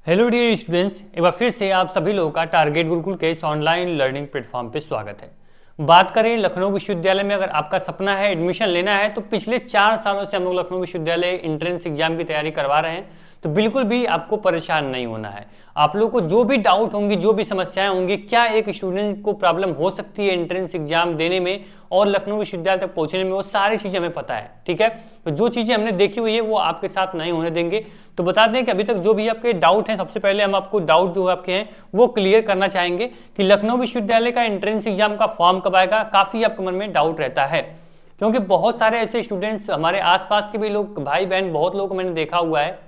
Hello dear students, एक बार फिर से आप सभी लोगों का टारगेट गुरुकुल के इस ऑनलाइन लर्निंग प्लेटफॉर्म पे स्वागत है। बात करें लखनऊ विश्वविद्यालय में, अगर आपका सपना है एडमिशन लेना है तो पिछले 4 सालों से हम लोग लखनऊ विश्वविद्यालय एंट्रेंस एग्जाम की तैयारी करवा रहे हैं, तो बिल्कुल भी आपको परेशान नहीं होना है। आप लोगों को जो भी डाउट होंगी, जो भी समस्याएं होंगी, क्या एक स्टूडेंट को प्रॉब्लम हो सकती है एंट्रेंस एग्जाम देने में और लखनऊ विश्वविद्यालय तक पहुंचने में, वो सारी चीजें हमें पता है। ठीक है, तो जो चीजें हमने देखी हुई है वो आपके साथ नहीं होने देंगे। तो बता दें कि अभी तक जो भी आपके डाउट हैं, सबसे पहले हम आपको डाउट जो आपके हैं वो क्लियर करना चाहेंगे कि लखनऊ विश्वविद्यालय का एंट्रेंस एग्जाम का फॉर्म कब आएगा। काफी आपके मन में डाउट रहता है, क्योंकि बहुत सारे ऐसे स्टूडेंट्स, हमारे आसपास के भी लोग, भाई बहन, बहुत लोग को मैंने देखा हुआ है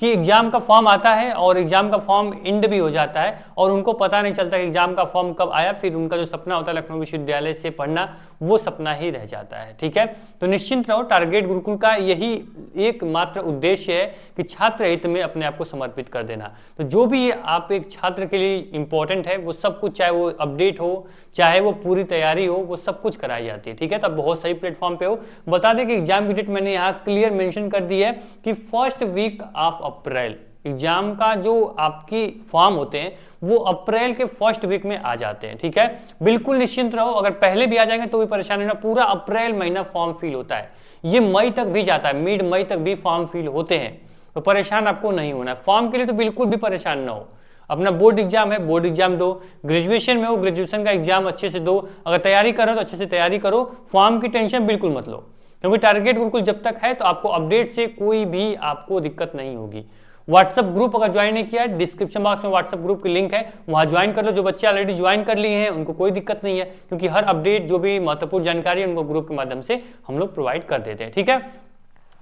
कि एग्जाम का फॉर्म आता है और एग्जाम का फॉर्म इंड भी हो जाता है और उनको पता नहीं चलता कि एग्जाम का फॉर्म कब आया। फिर उनका जो सपना होता है लखनऊ विश्वविद्यालय से पढ़ना, वो सपना ही रह जाता है। ठीक है, तो निश्चिंत रहो, टारगेट गुरुकुल का यही एकमात्र उद्देश्य है कि छात्र हित में अपने आप को समर्पित कर देना। तो जो भी आप एक छात्र के लिए इंपॉर्टेंट है वो सब कुछ, चाहे वो अपडेट हो, चाहे वो पूरी तैयारी हो, वो सब कुछ कराई जाती है। ठीक है, तो बहुत सही प्लेटफॉर्म पे हो। बता दें कि एग्जाम की डेट मैंने यहाँ क्लियर मेंशन कर दी है कि first week of April exam का जो आपकी फॉर्म होते हैं वो अप्रैल के फर्स्ट वीक में आ जाते हैं। ठीक है, बिल्कुल निश्चिंत रहो, अगर पहले भी आ जाएंगे तो भी परेशानी ना, पूरा अप्रैल महीना फॉर्म फिल होता है, ये मई तक भी जाता है, मिड मई तक भी फॉर्म फिल होते हैं, तो परेशान आपको नहीं होना है। फॉर्म के लिए तो बिल्कुल भी परेशान ना हो। अपना बोर्ड एग्जाम है, बोर्ड एग्जाम दो, ग्रेजुएशन में हो, ग्रेजुएशन का एग्जाम अच्छे से दो, अगर तैयारी करो तो अच्छे से तैयारी करो, फॉर्म की टेंशन बिल्कुल मत लो, क्योंकि टारगेट गुरुकुल जब तक है तो आपको अपडेट से कोई भी आपको दिक्कत नहीं होगी। व्हाट्सएप ग्रुप अगर ज्वाइन नहीं किया है, डिस्क्रिप्शन बॉक्स में व्हाट्सएप ग्रुप की लिंक है, वहां ज्वाइन कर लो। जो बच्चे ऑलरेडी ज्वाइन कर लिए हैं उनको कोई दिक्कत नहीं है, क्योंकि हर अपडेट, जो भी महत्वपूर्ण जानकारी है, उनको ग्रुप के माध्यम से हम लोग प्रोवाइड कर देते हैं। ठीक है,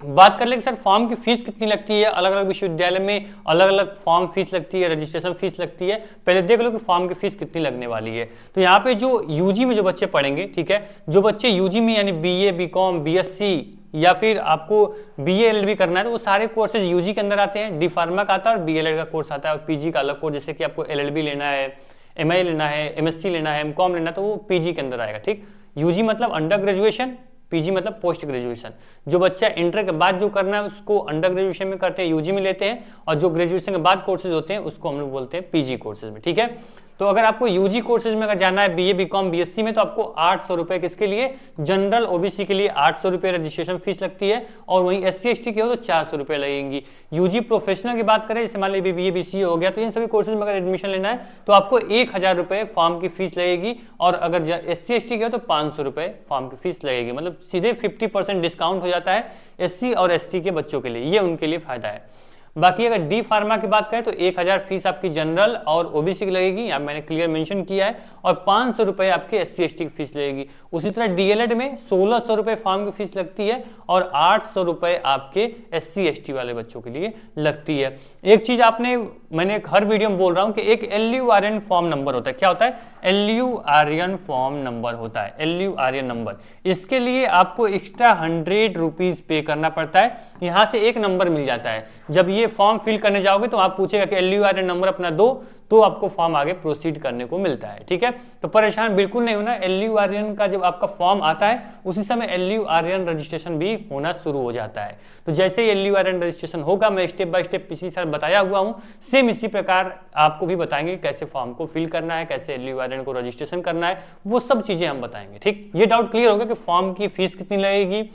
बात कर ले सर फॉर्म की फीस कितनी लगती है। अलग अलग विश्वविद्यालय में अलग अलग फॉर्म फीस लगती है, रजिस्ट्रेशन फीस लगती है। पहले देख लो कि फॉर्म की फीस कितनी लगने वाली है। तो यहाँ पे जो यूजी में जो बच्चे पढ़ेंगे, ठीक है, जो बच्चे यूजी में यानी बीए, बीकॉम, बीएससी या फिर आपको बीए एलएलबी करना है, तो वो सारे कोर्सेज यूजी के अंदर आते हैं। डी फार्मा का आता है और बीएलएड का कोर्स आता है, और पीजी का अलग कोर्स, जैसे कि आपको एलएलबी लेना है, एमए लेना है, एमएससी लेना है, एमकॉम लेना है, तो वो पीजी के अंदर आएगा। ठीक, यूजी मतलब अंडर ग्रेजुएशन, पीजी मतलब पोस्ट ग्रेजुएशन। जो बच्चा इंटर के बाद जो करना है उसको अंडर ग्रेजुएशन में करते हैं, यूजी में लेते हैं, और जो ग्रेजुएशन के बाद कोर्सेज होते हैं उसको हम लोग बोलते हैं पीजी कोर्सेज में। ठीक है, तो अगर आपको यूजी कोर्सेज में अगर जाना है बीए, बीकॉम, बीएससी में, तो आपको 800 रुपए किसके लिए, जनरल ओबीसी के लिए 800 रुपए रजिस्ट्रेशन फीस लगती है, और वहीं एससी एसटी के हो तो 400 रुपए लगेंगी। यूजी प्रोफेशनल की बात करें, जैसे मान लीजिए बीए बीसीए हो गया, तो इन सभी कोर्सेज में अगर एडमिशन लेना है तो आपको 1000 रुपए फॉर्म की फीस लगेगी, और अगर एससी एसटी के हो तो 500 रुपए फॉर्म की फीस लगेगी। मतलब सीधे 50% डिस्काउंट हो जाता है एससी और एसटी के बच्चों के लिए, ये उनके लिए फायदा है। बाकी अगर डी फार्मा की बात करें तो 1000 फीस आपकी जनरल और ओबीसी की लगेगी, यहाँ मैंने क्लियर मेंशन किया है, और 500 रुपए आपके एससी एसटी की फीस लगेगी। उसी तरह डीएलएड में 1600 रुपए फॉर्म की फीस लगती है, और 800 रुपए आपके एससी एसटी वाले बच्चों के लिए लगती है। एक चीज आपने, मैंने हर वीडियो में बोल रहा हूं कि एक एलयूआरएन फॉर्म नंबर होता है। क्या होता है? एलयूआरएन फॉर्म नंबर होता है, एलयूआरएन नंबर। इसके लिए आपको एक्स्ट्रा 100 रुपीज पे करना पड़ता है। यहां से एक नंबर मिल जाता है, जब ये फॉर्म फिल करने जाओगे तो आप पूछेगा कि एलयूआरएन नंबर अपना दो, तो आपको फॉर्म आगे प्रोसीड करने को मिलता है। ठीक है, तो परेशान बिल्कुल नहीं होना। एलयूआरएन का जब आपका फॉर्म आता है उसी समय एलयूआरएन रजिस्ट्रेशन भी होना शुरू हो जाता है। तो जैसे ही एलयूआरएन रजिस्ट्रेशन होगा, मैं स्टेप बाय स्टेप पिछली साल बताया हुआ हूं, सेम इसी प्रकार आपको भी बताएंगे कैसे फॉर्म को फिल करना है, कैसे एलयूआरएन को रजिस्ट्रेशन करना है, वो सब चीजें हम बताएंगे। ठीक, ये डाउट क्लियर हो गया कि फॉर्म की फीस कितनी लगेगी,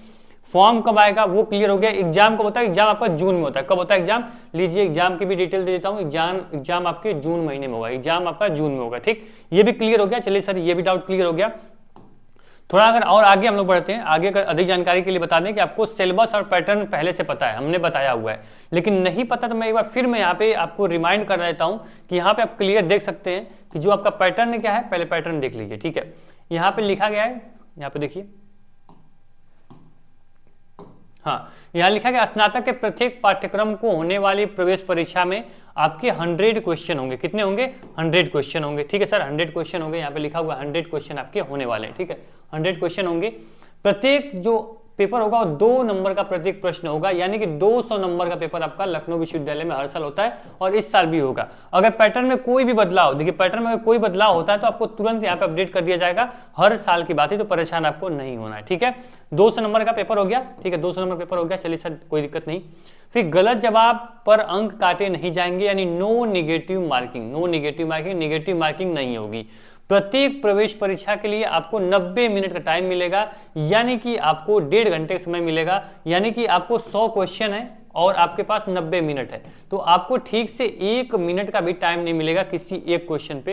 फॉर्म कब आएगा, वो क्लियर हो गया। एग्जाम कब होता है? एग्जाम आपका जून में होता है। कब होता है एग्जाम? लीजिए एग्जाम की भी डिटेल दे देता हूं। एग्जाम आपके जून महीने में होगा, एग्जाम आपका जून में होगा। ठीक, ये भी क्लियर हो गया। चलिए सर, ये भी डाउट क्लियर हो गया। थोड़ा अगर और आगे हम लोग बढ़ते हैं, आगे अगर अधिक जानकारी के लिए बता दें कि आपको सिलेबस और पैटर्न पहले से पता है, हमने बताया हुआ है, लेकिन नहीं पता तो मैं एक बार फिर मैं यहाँ पे आपको रिमाइंड कर देता हूँ कि यहाँ पे आप क्लियर देख सकते हैं कि जो आपका पैटर्न क्या है, पहले पैटर्न देख लीजिए। ठीक है, यहाँ पे लिखा गया है, यहाँ पे देखिए, हाँ, यहाँ लिखा गया स्नातक के प्रत्येक पाठ्यक्रम को होने वाली प्रवेश परीक्षा में आपके 100 क्वेश्चन होंगे। कितने होंगे? 100 क्वेश्चन होंगे। ठीक है सर, 100 क्वेश्चन होंगे, यहाँ पे लिखा हुआ 100 क्वेश्चन आपके होने वाले हैं। ठीक है, 100 क्वेश्चन होंगे। प्रत्येक जो पेपर होगा और 2 नंबर का प्रत्येक प्रश्न होगा, यानी कि 200 नंबर का पेपर आपका लखनऊ विश्वविद्यालय में हर साल होता है और इस साल भी होगा। अगर पैटर्न में कोई भी बदलाव, देखिए पैटर्न में कोई बदलाव होता है तो आपको तुरंत यहाँ पे अपडेट कर दिया जाएगा, हर साल की बात है, तो परेशान आपको नहीं होना है, ठीक है। 200 नंबर का पेपर हो गया, ठीक है, 200 नंबर पेपर हो गया, चलिए सर कोई दिक्कत नहीं। फिर गलत जवाब पर अंक काटे नहीं जाएंगे, यानी no negative marking, no negative marking, negative marking नहीं होगी। प्रत्येक प्रवेश परीक्षा के लिए आपको 90 मिनट का टाइम मिलेगा, यानी कि आपको 1.5 घंटे का समय मिलेगा, यानी कि आपको 100 क्वेश्चन है और आपके पास 90 मिनट है, तो आपको ठीक से 1 मिनट का भी टाइम नहीं मिलेगा किसी एक क्वेश्चन पे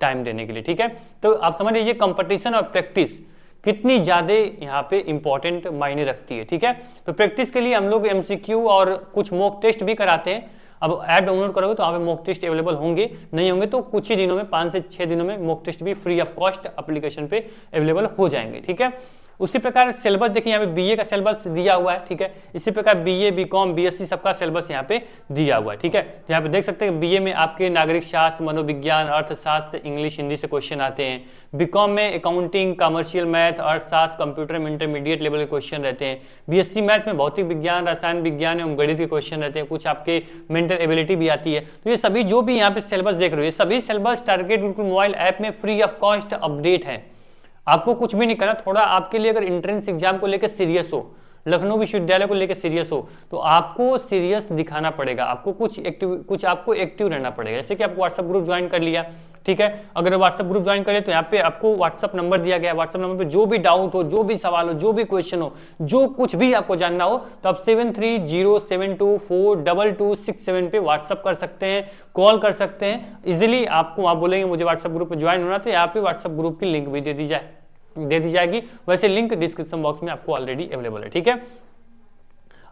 टाइम देने के लिए, ठीक है। तो आप समझ लीजिए कंपटीशन और प्रैक्टिस कितनी ज्यादा यहाँ पे इंपॉर्टेंट मायने रखती है, ठीक है। तो प्रैक्टिस के लिए हम लोग एमसीक्यू और कुछ मॉक टेस्ट भी कराते हैं। अब ऐप डाउनलोड करोगे तो वहाँ पे मॉक टेस्ट अवेलेबल होंगे, नहीं होंगे तो कुछ ही दिनों में 5 से 6 दिनों में मॉक टेस्ट भी फ्री ऑफ कॉस्ट एप्लीकेशन पे अवेलेबल हो जाएंगे, ठीक है। उसी प्रकार सिलेबस देखिए यहाँ पे बीए का सिलेबस दिया हुआ है, ठीक है। इसी प्रकार बीए, बीकॉम, बीएससी सबका सिलेबस यहाँ पे दिया हुआ है, ठीक है। तो यहाँ पे देख सकते हैं बीए में आपके नागरिक शास्त्र, मनोविज्ञान, अर्थशास्त्र, इंग्लिश, हिंदी से क्वेश्चन आते हैं। बीकॉम में अकाउंटिंग, कमर्शियल मैथ, अर्थशास्त्र, कंप्यूटर में इंटरमीडिएट लेवल के क्वेश्चन रहते हैं। बीएससी मैथ में भौतिक विज्ञान, रसायन विज्ञान एवं गणित के क्वेश्चन रहते हैं, कुछ आपके मेंटल एबिलिटी भी आती है। तो ये सभी जो भी यहाँ पे सिलेबस देख रहे हो, ये सभी syllabus target Gurukul mobile app में फ्री ऑफ कॉस्ट अपडेट है। आपको कुछ भी नहीं करना, थोड़ा आपके लिए अगर एंट्रेंस एग्जाम को लेकर सीरियस हो, लखनऊ विश्वविद्यालय को लेकर सीरियस हो, तो आपको सीरियस दिखाना पड़ेगा, आपको कुछ आपको एक्टिव रहना पड़ेगा। जैसे कि आपको व्हाट्सएप ग्रुप ज्वाइन कर लिया, ठीक है। अगर व्हाट्सएप ग्रुप ज्वाइन करें तो यहाँ पे आपको व्हाट्सएप नंबर दिया गया है, व्हाट्सएप नंबर पे जो भी डाउट हो, जो भी सवाल हो, जो भी क्वेश्चन हो, जो कुछ भी आपको जानना हो, तो आप 7307242267 पे व्हाट्सएप कर सकते हैं, कॉल कर सकते हैं इजिली। आपको वहां बोलेंगे मुझे व्हाट्सएप ग्रुप में ज्वाइन होना, तो यहाँ पे व्हाट्सएप ग्रुप की लिंक भी दे दी जाएगी। वैसे लिंक डिस्क्रिप्शन बॉक्स में आपको ऑलरेडी अवेलेबल है, ठीक है।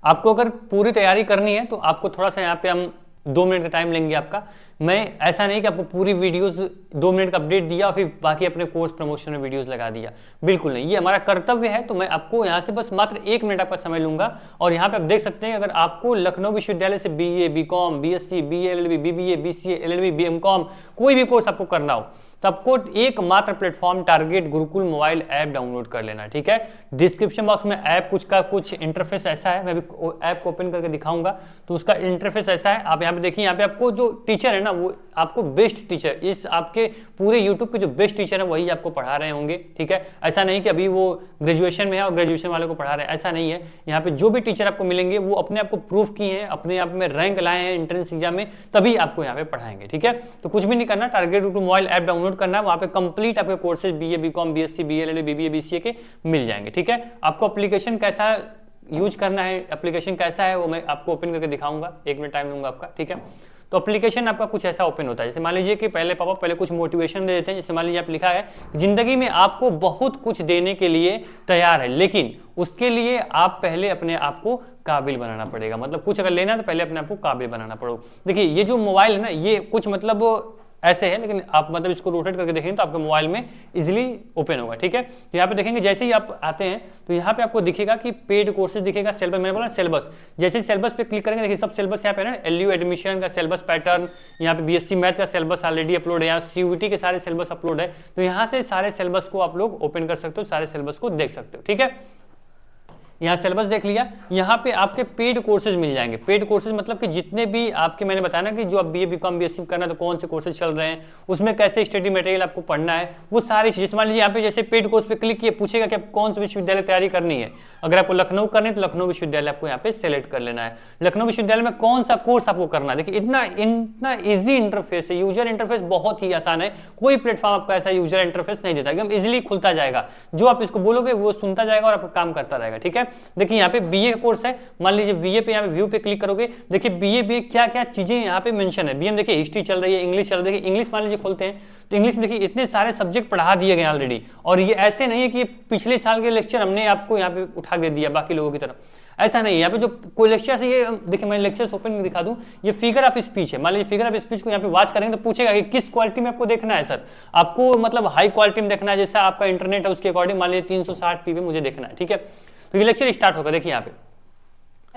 आपको अगर पूरी तैयारी करनी है तो आपको थोड़ा सा यहाँ पे हम 2 मिनट का टाइम लेंगे आपका। मैं ऐसा नहीं कि आपको पूरी वीडियोस 2 मिनट का अपडेट दिया और फिर बाकी अपने कोर्स प्रमोशन में वीडियोस लगा दिया, बिल्कुल नहीं, ये हमारा कर्तव्य है। तो मैं आपको यहाँ से बस मात्र 1 मिनट आपका समय लूंगा और यहाँ पे आप देख सकते हैं अगर आपको लखनऊ विश्वविद्यालय से BA, BCom, BSc, BA, LLB, BBA, BCA, LLB, बीएमकॉम कोई भी कोर्स आपको करना हो तो आपको एकमात्र platform target Gurukul mobile app download कर लेना, ठीक है। डिस्क्रिप्शन बॉक्स में ऐप कुछ इंटरफेस ऐसा है, मैं भी ऐप को ओपन करके दिखाऊंगा। तो उसका इंटरफेस ऐसा है, आप यहाँ पे देखिए, यहाँ पे आपको जो टीचर है ना, वो आपको बेस्ट टीचर, इस आपके पूरे यूट्यूब के जो बेस्ट टीचर है वही आपको पढ़ा रहे होंगे, ठीक है। ऐसा नहीं कि अभी वो ग्रेजुएशन में है और ग्रेजुएशन वाले को पढ़ा रहे हैं, ऐसा नहीं है। यहाँ पे जो भी टीचर आपको मिलेंगे वो अपने आप को प्रूफ किए हैं, अपने आप में रैंक लाए हैं एंट्रेंस एग्जाम में, तभी आपको यहाँ पे पढ़ाएंगे, ठीक है। तो कुछ भी नहीं करना, target Gurukul mobile app download करना है, वहाँ पे कंप्लीट आपके courses BA, BCom, BSc, BLLB, BBA, BCA के मिल जाएंगे, ठीक है। आपको एप्लीकेशन कैसा यूज करना है, एप्लीकेशन कैसा है वो मैं आपको ओपन करके दिखाऊंगा, 1 मिनट टाइम लूंगा आपका, ठीक है। तो एप्लीकेशन आपका कुछ ऐसा ओपन होता है, जैसे मान लीजिए कि पहले कुछ मोटिवेशन दे देते हैं। जैसे मान लीजिए आप लिखा है जिंदगी में आपको बहुत कुछ देने के लिए तैयार है, लेकिन उसके लिए आप पहले अपने आप को काबिल बनाना पड़ेगा। मतलब कुछ अगर लेना है तो पहले अपने आप को काबिल बनाना पड़ेगा। देखिए ये जो मोबाइल है ना, ये कुछ मतलब ऐसे है, लेकिन आप मतलब इसको रोटेट करके देखेंगे तो आपके मोबाइल में इजीली ओपन होगा, ठीक है। तो यहाँ पे देखेंगे जैसे ही आप आते हैं तो यहाँ पे आपको दिखेगा कि पेड कोर्सेज दिखेगा, सिलेबस, मैंने बोला सिलेबस। जैसे सिलेबस पे क्लिक करेंगे, देखिए सब सिलेबस यहाँ पे ना, एलयू एडमिशन का सिलेबस पैटर्न, यहाँ पे बीएससी मैथ का सिलेबस ऑलरेडी अपलोड है, यहाँ सीयूईटी के सारे सिलेबस अपलोड है। तो यहाँ से सारे सिलेबस को आप लोग ओपन कर सकते हो, सारे सिलेबस को देख सकते हो, ठीक है। यहाँ सिलेबस देख लिया, यहाँ पे आपके पेड कोर्सेज मिल जाएंगे। पेड कोर्सेज मतलब कि जितने भी आपके, मैंने बताया ना कि जो आप बीए, बीकॉम, बीएससी करना है तो कौन से कोर्सेज चल रहे हैं, उसमें कैसे स्टडी मटेरियल आपको पढ़ना है, वो सारी चीजें। मान लीजिए यहाँ पे जैसे पेड कोर्स पे क्लिक किए, पूछेगा कि आप कौन से विश्वविद्यालय तैयारी करनी है। अगर आपको लखनऊ करनी है तो लखनऊ विश्वविद्यालय आपको यहाँ पे सेलेक्ट कर लेना है। लखनऊ विश्वविद्यालय में कौन सा कोर्स आपको करना है, देखिए इतना ईजी इंटरफेस है, यूजर इंटरफेस बहुत ही आसान है। कोई प्लेटफॉर्म आपको ऐसा यूजर इंटरफेस नहीं देता, एकदम इजिली खुलता जाएगा, जो आप इसको बोलोगे वो सुनता जाएगा और आपका काम करता रहेगा, ठीक है। देखिए यहाँ पे बीए का कोर्स है, मान लीजिए बीए पे यहाँ पे व्यू पे क्लिक करोगे, देखिए बीए क्या क्या चीजें यहाँ पे मेंशन है। बीए में देखिए हिस्ट्री चल रही है, इंग्लिश चल रही है। इंग्लिश मान लीजिए खोलते हैं तो इंग्लिश में देखिए इतने सारे सब्जेक्ट पढ़ा दिए गए ऑलरेडी, और ये ऐसे नहीं है कि पिछले साल के लेक्चर हमने आपको यहाँ पे उठा के दिया बाकी लोगों की तरफ, ऐसा नहीं है। यहाँ पे जो कोई लेक्चर है, ये देखिए मैं लेक्चर्स ओपन दिखा दूं, ये फिगर ऑफ स्पीच है। मान लीजिए फिगर ऑफ स्पीच को यहाँ पे वॉच करेंगे तो पूछेगा कि किस क्वालिटी में आपको देखना है सर, आपको मतलब हाई क्वालिटी में देखना है, जैसा आपका इंटरनेट है उसके अकॉर्डिंग, मान लीजिए 360p पे मुझे देखना है, ठीक है। तो ये लेक्चर स्टार्ट होगा, देखिए यहाँ पे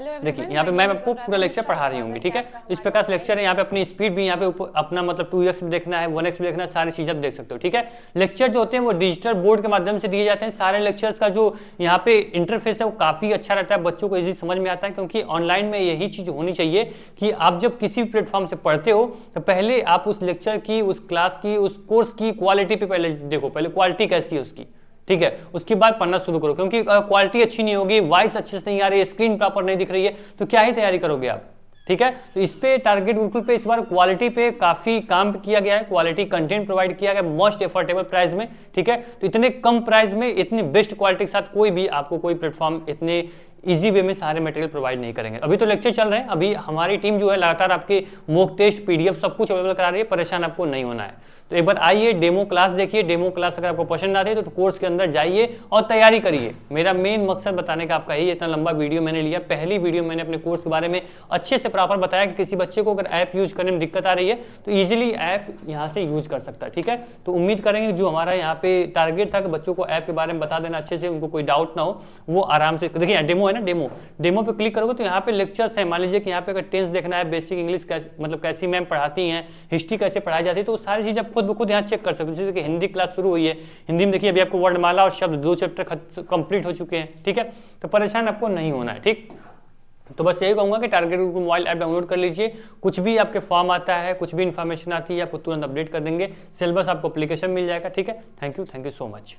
देखिए यहाँ पे मैम आपको पूरा लेक्चर पढ़ा रही होंगी, ठीक है। इस प्रकार से लेक्चर है, यहाँ पे अपनी स्पीड भी यहाँ पे अपना मतलब 2x भी देखना है, 1x भी देखना है, सारी चीज़ आप देख सकते हो, ठीक है। लेक्चर जो होते हैं वो डिजिटल बोर्ड के माध्यम से दिए जाते हैं। सारे लेक्चर्स का जो यहाँ पे इंटरफेस है वो काफ़ी अच्छा रहता है, बच्चों को इजी समझ में आता है, क्योंकि ऑनलाइन में यही चीज़ होनी चाहिए कि आप जब किसी भी प्लेटफॉर्म से पढ़ते हो तो पहले आप उस लेक्चर की, उस क्लास की, उस कोर्स की क्वालिटी पे पहले देखो, पहले क्वालिटी कैसी है उसकी, ठीक है, उसके बाद पढ़ना शुरू करो। क्योंकि क्वालिटी अच्छी नहीं होगी, वॉइस अच्छे से नहीं आ रही है, स्क्रीन प्रॉपर नहीं दिख रही है, तो क्या ही तैयारी करोगे आप, ठीक है। तो इस पे टारगेट गुरुकुल पे इस बार क्वालिटी पे काफी काम किया गया है, क्वालिटी कंटेंट प्रोवाइड किया गया मोस्ट एफोर्डेबल प्राइस में, ठीक है। तो इतने कम प्राइस में इतनी बेस्ट क्वालिटी के साथ कोई भी आपको कोई प्लेटफॉर्म इतने इजी वे में सारे मटेरियल प्रोवाइड नहीं करेंगे। अभी तो लेक्चर चल रहे हैं, अभी हमारी टीम जो है लगातार आपके मॉक टेस्ट, पीडीएफ सब कुछ अवेलेबल करा रही है, परेशान आपको नहीं होना है। तो एक बार आइए, डेमो क्लास देखिए, डेमो क्लास अगर आपको पसंद आती है तो कोर्स के अंदर जाइए और तैयारी करिए। मेरा मेन मकसद बताने का आपका यही, इतना लंबा वीडियो मैंने लिया। पहली वीडियो मैंने अपने कोर्स के बारे में अच्छे से प्रॉपर बताया कि किसी बच्चे को अगर ऐप यूज करने में दिक्कत आ रही है तो ईजिली ऐप यहाँ से यूज कर सकता है, ठीक है। तो उम्मीद करेंगे जो हमारा यहाँ पे टारगेट था कि बच्चों को ऐप के बारे में बता देना अच्छे से, उनको कोई डाउट ना हो, वो आराम से देखिए। डेमो है ना, डेमो पे क्लिक करोगे तो यहाँ पे लेक्चर्स है। मान लीजिए कि यहाँ पे अगर टेंस देखना है, बेसिक इंग्लिश कैसे मतलब कैसी मैम पढ़ाती हैं, हिस्ट्री कैसे पढ़ाई जाती है, तो सारी चीज़ आप खुद ब खुद यहाँ चेक कर सकते हो। जैसे कि हिंदी क्लास शुरू हुई है, हिंदी में देखिए अभी आपको वर्णमाला और शब्द 2 चैप्टर कंप्लीट हो चुके हैं, ठीक है। तो परेशान आपको नहीं होना है, ठीक। तो बस यही कहूँगा कि target Gurukul mobile app download कर लीजिए। कुछ भी आपके फॉर्म आता है, कुछ भी इन्फॉर्मेशन आती है, आपको तुरंत अपडेट कर देंगे। सिलेबस आपको एप्लीकेशन मिल जाएगा, ठीक है। Thank you so much.